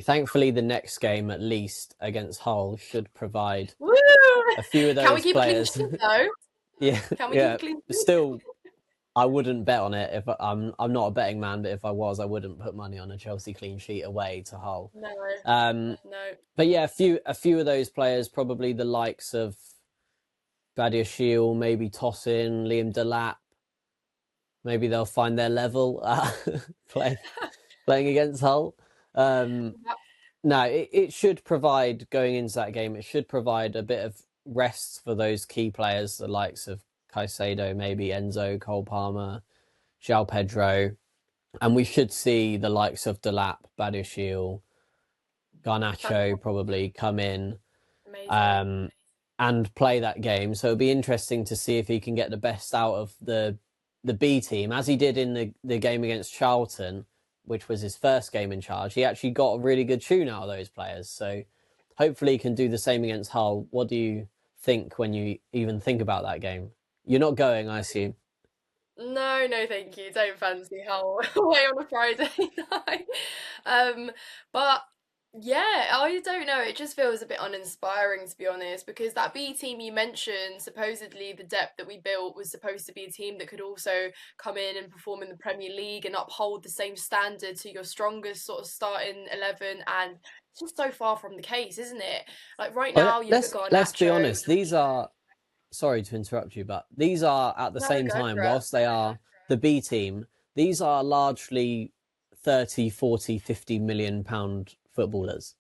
thankfully, the next game, at least against Hull, should provide Woo! a few of Can we those keep a clean players. sheet though? Yeah, Can we keep yeah. a clean sheet? Still, I wouldn't bet on it. If I'm not a betting man, but if I was, I wouldn't put money on a Chelsea clean sheet away to Hull. No, Um, no. but yeah, a few of those players, probably the likes of Badiashile, maybe toss in Liam Delap. Maybe they'll find their level playing against Hull. No, it should provide, going into that game, it should provide a bit of rest for those key players, the likes of Caicedo, maybe Enzo, Cole Palmer, João Pedro. And we should see the likes of Delap, Badiashile, Garnacho probably come in and play that game. So it'll be interesting to see if he can get the best out of the B team, as he did in the game against Charlton, which was his first game in charge. He actually got a really good tune out of those players. So hopefully he can do the same against Hull. What do you think when you even think about that game? You're not going, I assume. No, thank you. Don't fancy Hull away on a Friday night. But yeah, I don't know. It just feels a bit uninspiring, to be honest, because that B team you mentioned, supposedly the depth that we built was supposed to be a team that could also come in and perform in the Premier League and uphold the same standard to your strongest sort of starting 11. And it's just so far from the case, isn't it? Like right now, you look at Garnacho. Let's be honest. These are, sorry to interrupt you, but these are at the same time, whilst they are the B team, these are largely 30, 40, 50 million pound footballers.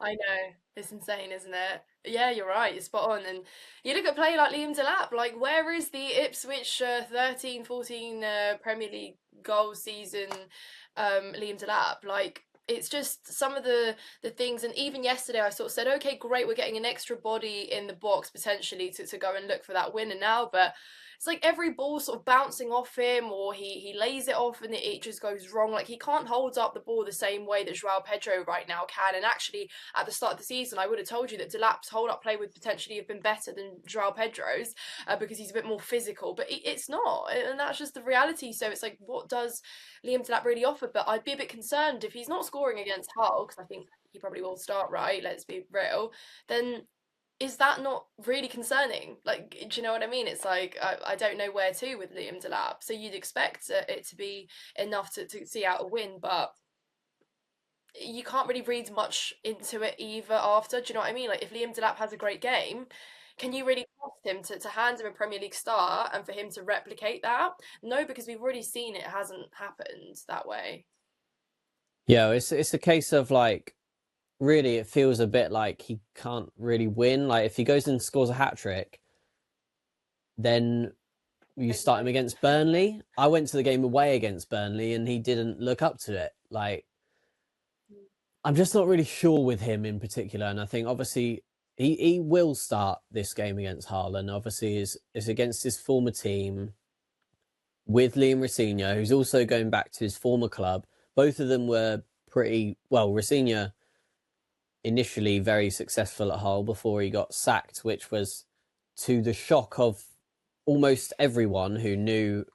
I know. It's insane, isn't it? Yeah, you're right. You're spot on. And you look at a player like Liam Delap, like where is the Ipswich 13, 14 Premier League goal season Liam Delap? Like it's just some of the things, and even yesterday I sort of said, okay, great, we're getting an extra body in the box potentially to go and look for that winner now, but it's like every ball sort of bouncing off him, or he lays it off and it just goes wrong. Like he can't hold up the ball the same way that João Pedro right now can. And actually, at the start of the season, I would have told you that Delap's hold-up play would potentially have been better than João Pedro's because he's a bit more physical. But it's not, and that's just the reality. So it's like, what does Liam Delap really offer? But I'd be a bit concerned if he's not scoring against Hull, because I think he probably will start, right? Let's be real. Then is that not really concerning? Like, do you know what I mean? It's like, I don't know where to with Liam Delap. So you'd expect it to be enough to see out a win, but you can't really read much into it either after. Do you know what I mean? Like, if Liam Delap has a great game, can you really trust him to hand him a Premier League start and for him to replicate that? No, because we've already seen it hasn't happened that way. Yeah, it's a case of like, really, it feels a bit like he can't really win. Like if he goes and scores a hat trick, then you start him against Burnley. I went to the game away against Burnley and he didn't look up to it. Like, I'm just not really sure with him in particular. And I think obviously he will start this game against Hull, and obviously is against his former team with Liam Rosenior, who's also going back to his former club. Both of them were pretty well. Rosenior initially very successful at Hull before he got sacked, which was to the shock of almost everyone who knew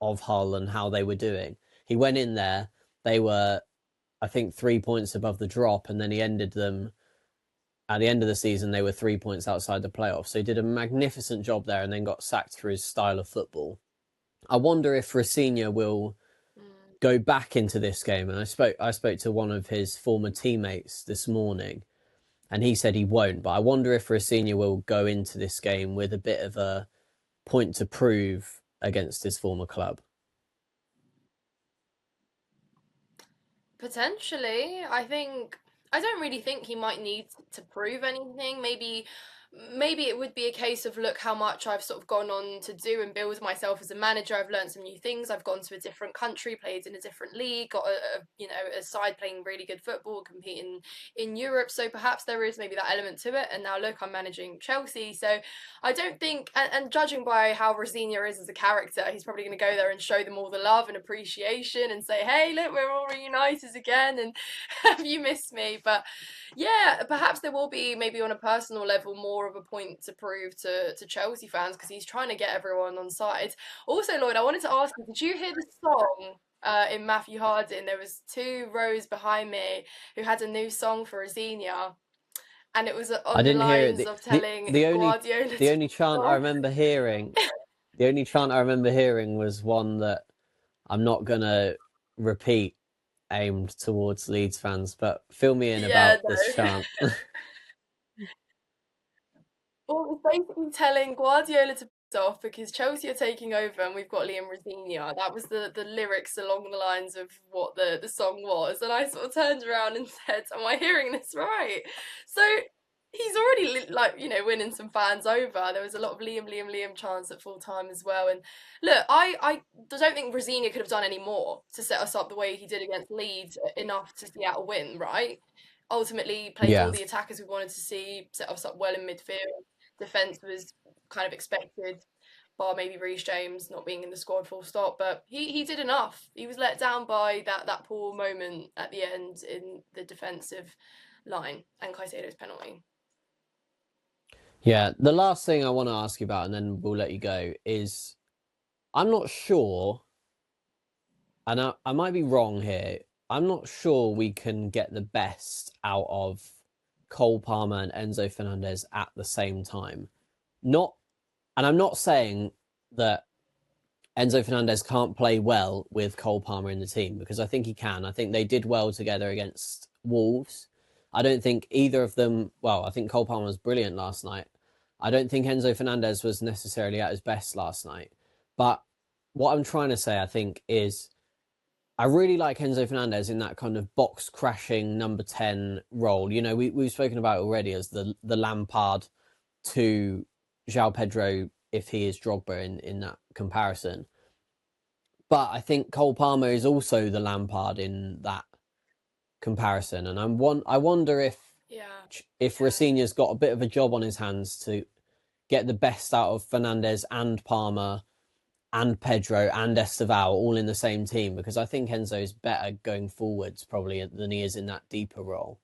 of Hull and how they were doing. He went in there, they were, I think, 3 points above the drop, and then he ended them at the end of the season. They were 3 points outside the playoffs. So he did a magnificent job there and then got sacked for his style of football. I wonder if Rosenior will go back into this game. And I spoke to one of his former teammates this morning, and he said he won't. But I wonder if Rosenior will go into this game with a bit of a point to prove against his former club. Potentially. I don't really think he might need to prove anything. Maybe it would be a case of, look how much I've sort of gone on to do and build myself as a manager. I've learned some new things. I've gone to a different country, played in a different league, got a side playing really good football, competing in Europe. So perhaps there is maybe that element to it. And now look, I'm managing Chelsea. So I don't think, and judging by how Rosenior is as a character, he's probably going to go there and show them all the love and appreciation and say, hey, look, we're all reunited again, and have you missed me? But yeah, perhaps there will be, maybe on a personal level, more of a point to prove to Chelsea fans, because he's trying to get everyone on side. Also, Lloyd, I wanted to ask you, did you hear the song in Matthew Harding, there was 2 rows behind me who had a new song for Rosenior, and it was I on the didn't hear lines it. of telling The only Guardiola the to only chant I stop. remember hearing, the only chant I remember hearing was one that I'm not gonna repeat, aimed towards Leeds fans, but fill me in Yeah, about this no. chant. Well, it was basically telling Guardiola to piss off because Chelsea are taking over and we've got Liam Rosenior. That was the lyrics along the lines of what the song was. And I sort of turned around and said, am I hearing this right? So he's already winning some fans over. There was a lot of Liam chants at full time as well. And look, I don't think Rosenior could have done any more to set us up the way he did against Leeds enough to see out a win, right? Ultimately played all Yeah. the attackers we wanted to see, set us up well in midfield. Defence was kind of expected, bar maybe Reece James not being in the squad full stop, but he did enough. He was let down by that poor moment at the end in the defensive line and Caicedo's penalty. Yeah, the last thing I want to ask you about, and then we'll let you go, is I'm not sure, and I might be wrong here, I'm not sure we can get the best out of Cole Palmer and Enzo Fernandez at the same time. And I'm not saying that Enzo Fernandez can't play well with Cole Palmer in the team, because I think he can. I think they did well together against Wolves. I don't think either of them, well, I think Cole Palmer was brilliant last night. I don't think Enzo Fernandez was necessarily at his best last night. But what I'm trying to say, I think, is I really like Enzo Fernandez in that kind of box crashing number 10 role. You know, we've spoken about it already as the Lampard to João Pedro, if he is Drogba in that comparison. But I think Cole Palmer is also the Lampard in that comparison. And I wonder if Rosenior's got a bit of a job on his hands to get the best out of Fernandez and Palmer and Pedro and Esteval all in the same team, because I think Enzo's better going forwards probably than he is in that deeper role.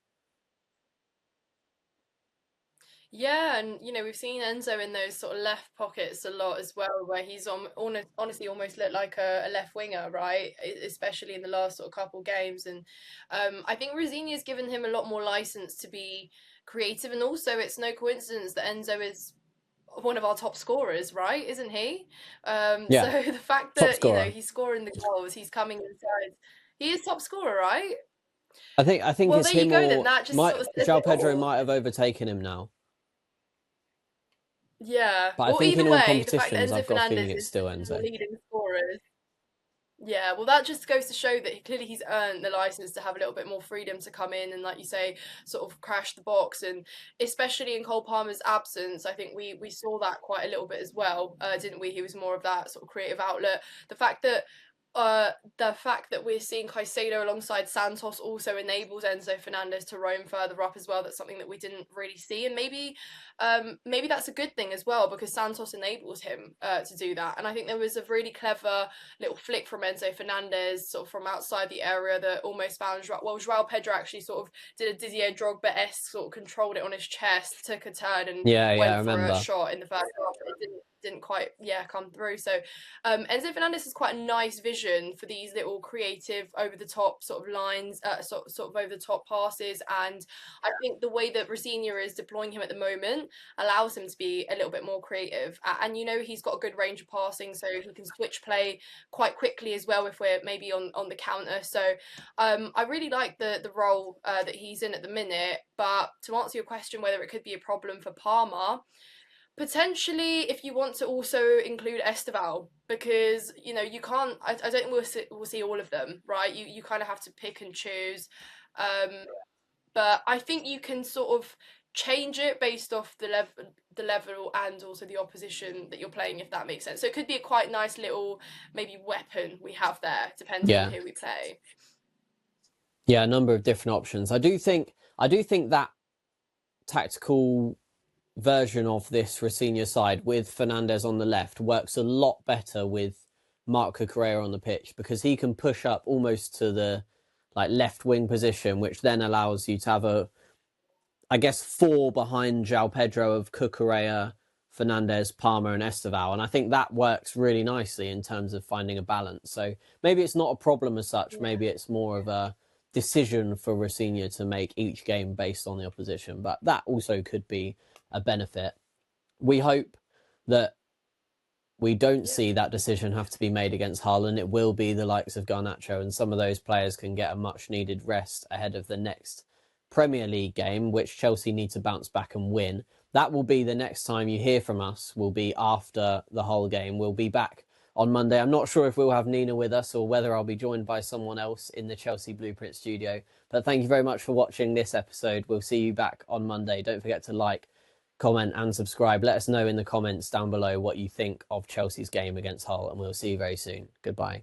Yeah, and we've seen Enzo in those sort of left pockets a lot as well, where he's honestly almost looked like a left winger, right? Especially in the last sort of couple games, and I think Rosenior's given him a lot more license to be creative, and also it's no coincidence that Enzo is one of our top scorers, right? Isn't he? Yeah, So the fact top that scorer. he's scoring the goals, he's coming inside, he is top scorer, right? I think Well, it's there you him, go. Then or that just sort of says João it Pedro all. might have overtaken him now. Yeah. But I Well, think in either all way, the fact that competitions, Enzo I've got a feeling Fernandez it's is still one of the Enzo. leading scorers. Yeah, well, that just goes to show that clearly he's earned the license to have a little bit more freedom to come in and, like you say, sort of crash the box. And especially in Cole Palmer's absence, I think we saw that quite a little bit as well, didn't we? He was more of that sort of creative outlet. The fact that we're seeing Caicedo alongside Santos also enables Enzo Fernandez to roam further up as well. That's something that we didn't really see, and maybe that's a good thing as well, because Santos enables him to do that. And I think there was a really clever little flick from Enzo Fernandez, sort of from outside the area, that almost found João Pedro actually sort of did a Didier Drogba-esque, sort of controlled it on his chest, took a turn, and I went for a remember. shot in the first half. It didn't quite come through. So Enzo Fernandez has quite a nice vision for these little creative over the top sort of lines, sort of over the top passes, and I think the way that Rosenior is deploying him at the moment allows him to be a little bit more creative. And he's got a good range of passing, so he can switch play quite quickly as well if we're maybe on the counter. So I really like the role that he's in at the minute. But to answer your question, whether it could be a problem for Palmer, potentially, if you want to also include Esteval, because you can't. I don't think we'll see all of them, right? You kind of have to pick and choose. But I think you can sort of change it based off the level and also the opposition that you're playing, if that makes sense. So it could be a quite nice little maybe weapon we have there, depending on who we play. Yeah, a number of different options. I do think that tactical version of this Rosenior side with Fernandez on the left works a lot better with Marc Cucurella on the pitch, because he can push up almost to the left wing position, which then allows you to have I guess 4 behind João Pedro of Cucurella, Fernandez, Palmer, and Esteval. And I think that works really nicely in terms of finding a balance. So maybe it's not a problem as such. Maybe it's more of a decision for Rosenior to make each game based on the opposition. But that also could be a benefit. We hope that we don't see that decision have to be made against Hull, and it will be the likes of Garnacho, and some of those players can get a much needed rest ahead of the next Premier League game, which Chelsea need to bounce back and win. That will be the next time you hear from us, will be after the Hull game. We'll be back on Monday. I'm not sure if we'll have Nina with us or whether I'll be joined by someone else in the Chelsea Blueprint studio. But thank you very much for watching this episode. We'll see you back on Monday. Don't forget to like, comment and subscribe. Let us know in the comments down below what you think of Chelsea's game against Hull, and we'll see you very soon. Goodbye.